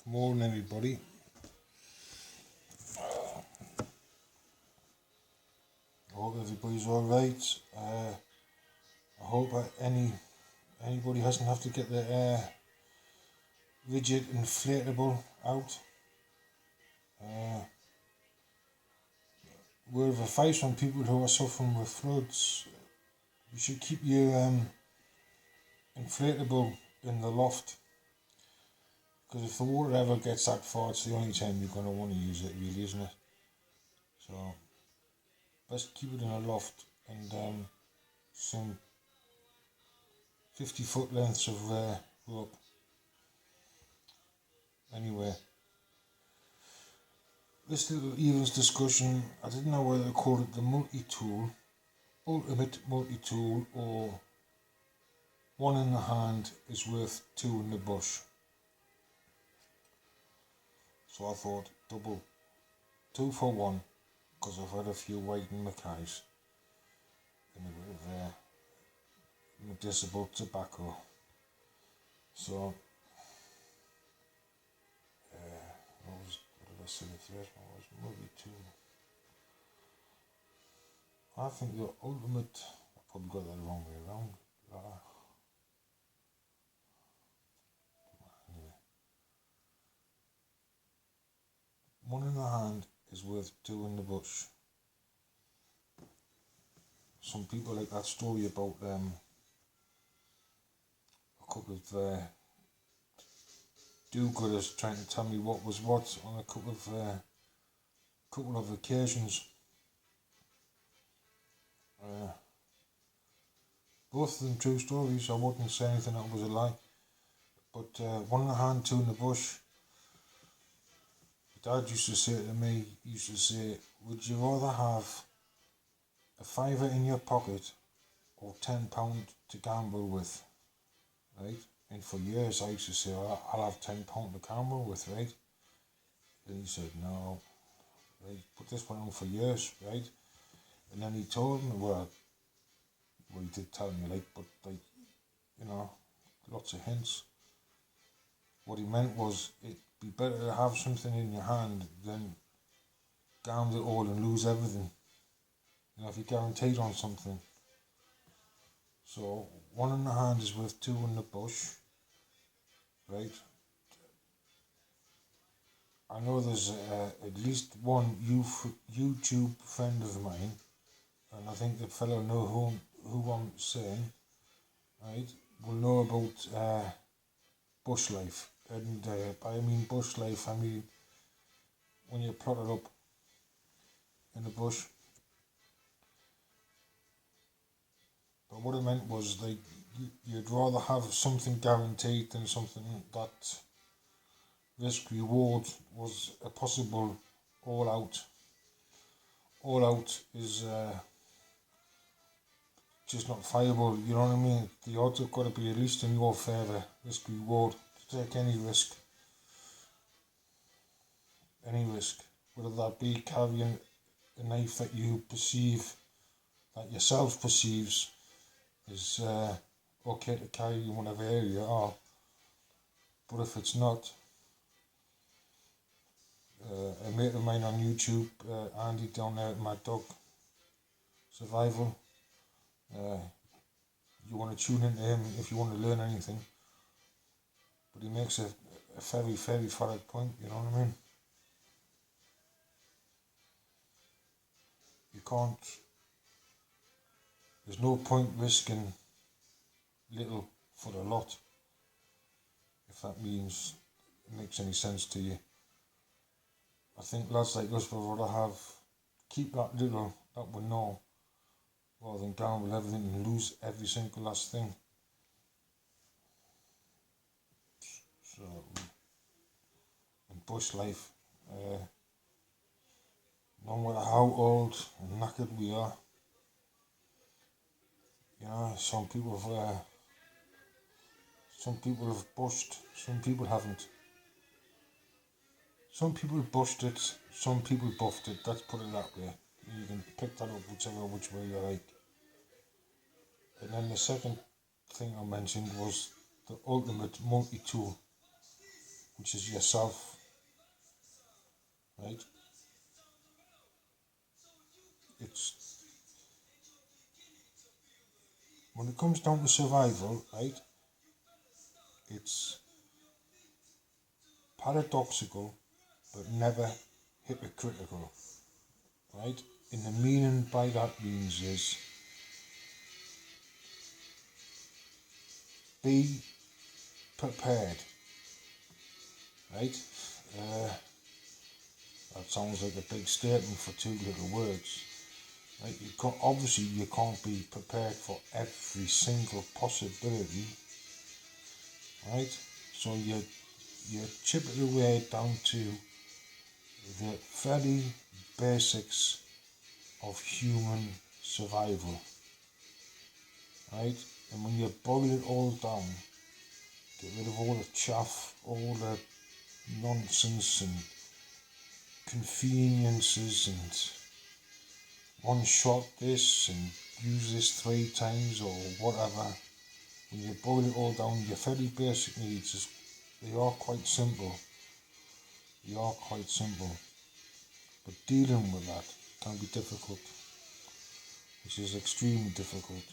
Morning, everybody. I hope everybody's all right. I hope anybody hasn't have to get the rigid inflatable out. Word of advice on people who are suffering with floods: you should keep your inflatable in the loft, because if the water ever gets that far, it's the only time you're going to want to use it, really, isn't it? So best keep it in a loft, and some 50-foot lengths of rope. Anyway, this little evening's discussion, I didn't know whether to call it the Multitool, ultimate Multitool, or one in the hand is worth two in the bush. So I thought double, 2 for 1, because I've had a few white and Mackays and a bit of medicinal tobacco. So, what did I say the first one was? Multitool. I think the ultimate, I probably got that the wrong way around. Anyway, one in the hand is worth two in the bush. Some people like that story about a couple of do-gooders trying to tell me what was what on a couple of occasions. Both of them true stories. I wouldn't say anything that was a lie. But one in the hand, two in the bush. My dad used to say to me, would you rather have a fiver in your pocket or £10 to gamble with? Right? And for years I used to say, I'll have £10 to gamble with, right? And he said, no, right? Put this one on for years, right? And then he told me, well, he did tell me, but lots of hints. What he meant was, it'd be better to have something in your hand than gamble it all and lose everything. If you're guaranteed on something. So, one in the hand is worth two in the bush, right? I know there's at least one YouTube friend of mine, and I think the fellow know who I'm saying, right, will know about bush life. And by I mean bush life, I mean when you're plotted up in the bush. But what I meant was, you'd rather have something guaranteed than something that risk reward was a possible all out. All out is just not viable, you know what I mean? The odds have got to be at least in your favour, risk reward, to take any risk, whether that be carrying a knife that you perceive, that yourself perceives is okay to carry in whatever area you are, but if it's not, a mate of mine on YouTube, Andy down there at Mad Dog Survival, you want to tune into him if you want to learn anything, but he makes a very, very valid point, you know what I mean? You can't, there's no point risking little for a lot, if that makes any sense to you. I think lads like us would rather keep that little that we know, rather than gamble everything and lose every single last thing. So, in bush life, no matter how old and knackered we are, some people have bushed, some people haven't. Some people bushed it, some people buffed it, let's put it that way. You can pick that up which way you like. And then the second thing I mentioned was the ultimate Multitool. which is yourself, right? It's when it comes down to survival, right? It's paradoxical, but never hypocritical, right? And the meaning by that means is be prepared, right? Uh, that sounds like a big statement for two little words. Right? Obviously you can't be prepared for every single possibility, right? So you chip it away down to the very basics of human survival, right? And when you boil it all down, get rid of all the chaff, all the nonsense and conveniences and one shot this and use this 3 times or whatever. When you boil it all down, your very basic needs, they are quite simple. They are quite simple. But dealing with that can be difficult, which is extremely difficult,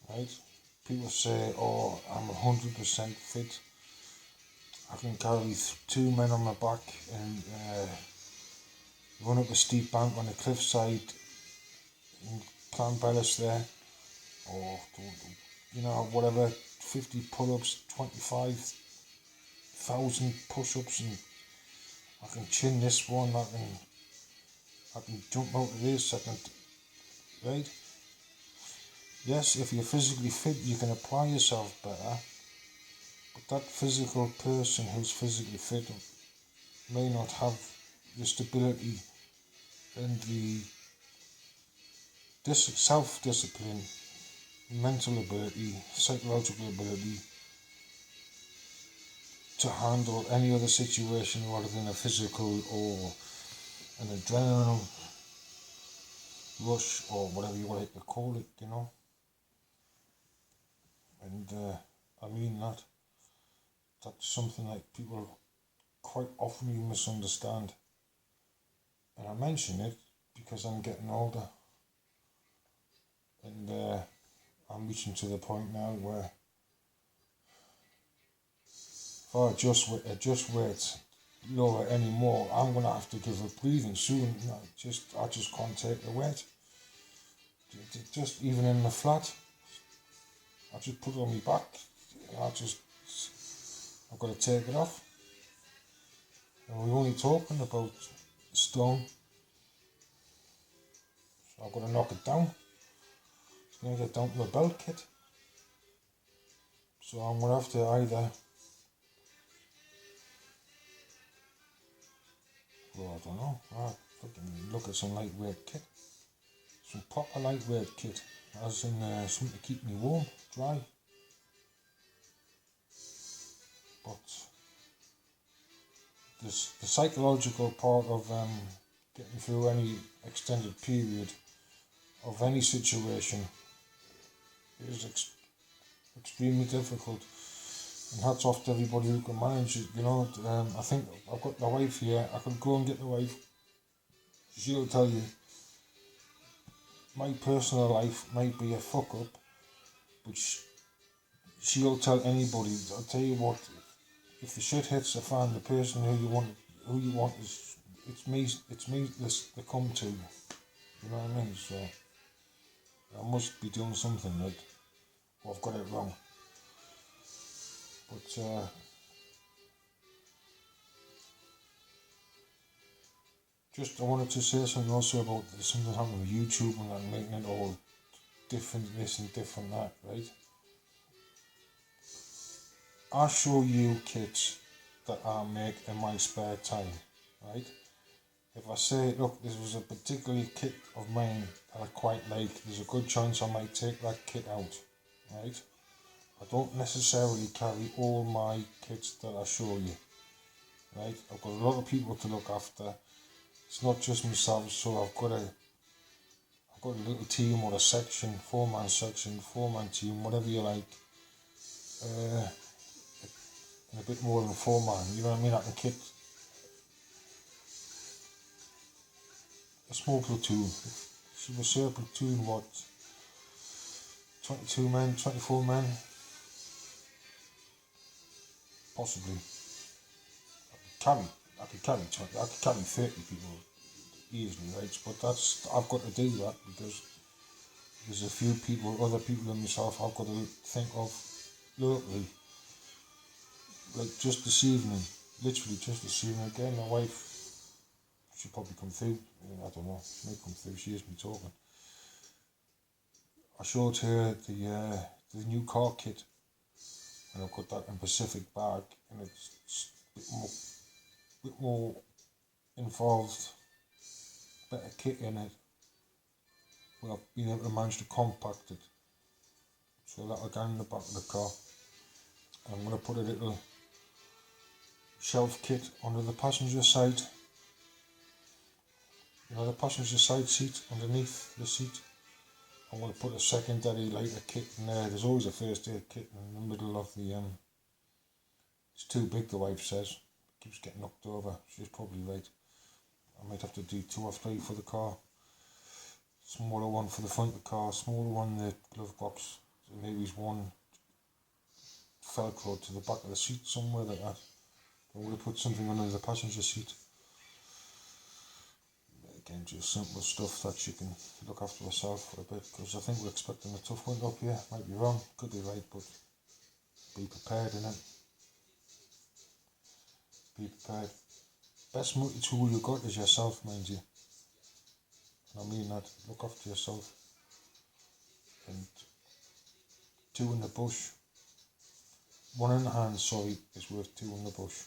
right? People say, oh, I'm 100% fit. I can carry 2 men on my back and run up a steep bank on a cliffside and climb balance there, or whatever, 50 pull-ups, 25,000 push-ups, and I can chin this one, I can jump out of this, right? Yes, if you're physically fit, you can apply yourself better, but that physical person who's physically fit may not have the stability and the self-discipline, mental ability, psychological ability to handle any other situation rather than a physical or an adrenaline rush or whatever you like to call it, And I mean that's something that people quite often misunderstand. And I mention it because I'm getting older and I'm reaching to the point now where if I adjust weight lower anymore, I'm gonna have to give up breathing soon. I just can't take the weight. Just even in the flat, I just put it on my back. I've got to take it off. And we're only talking about stone. So I've got to knock it down. It's going to get down to a belt kit. So I'm going to have to either, I don't know, fucking look at some lightweight kit. Some proper lightweight kit. As in something to keep me warm, dry. But the psychological part of getting through any extended period of any situation is extremely difficult, and hats off to everybody who can manage it. I think I've got the wife here. I could go and get the wife. She'll tell you my personal life might be a fuck up, but she'll tell anybody. I'll tell you what, if the shit hits the fan, the person who you want is it's me they come to. You know what I mean? So I must be doing something right, or I've got it wrong. But I wanted to say something also about something happening with YouTube and that, making it all different this and different that, right? I show you kits that I make in my spare time, right? If I say, look, this was a particular kit of mine that I quite like, there's a good chance I might take that kit out, right? I don't necessarily carry all my kits that I show you, right? I've got a lot of people to look after. It's not just myself, so I've got a little team or a section, 4-man section, 4-man team, whatever you like. and a bit more than 4-man, you know what I mean? I can kit a small platoon. She was say a platoon, what, 22 men, 24 men? Possibly. I could carry 20, I could carry 30 people easily, right? But I've got to do that because there's a few people, other people than myself, I've got to think of locally. Like just this evening, literally just this evening again, my wife, she'll probably come through, I don't know, she may come through, she hears me talking. I showed her the new car kit, and I've got that in Pacific bag, and it's a bit more involved, better kit in it. Well, I've been able to manage to compact it, so that'll go in the back of the car. I'm going to put a little shelf kit under the passenger side. You know, the passenger side seat underneath the seat. I'm going to put a secondary lighter kit in there. There's always a first aid kit in the middle of the it's too big, the wife says. It keeps getting knocked over. She's probably right. I might have to do 2 or 3 for the car. Smaller one for the front of the car, smaller one in the glove box. So maybe one velcro to the back of the seat somewhere like that. I'm going to put something under the passenger seat. Again, just simple stuff that she can look after herself for a bit, because I think we're expecting a tough winter up here. Might be wrong, could be right, but be prepared in it. Be prepared. Best multi-tool you got is yourself, mind you. And I mean that. Look after yourself. And 2 in the bush. 1 in the hand, sorry, is worth 2 in the bush.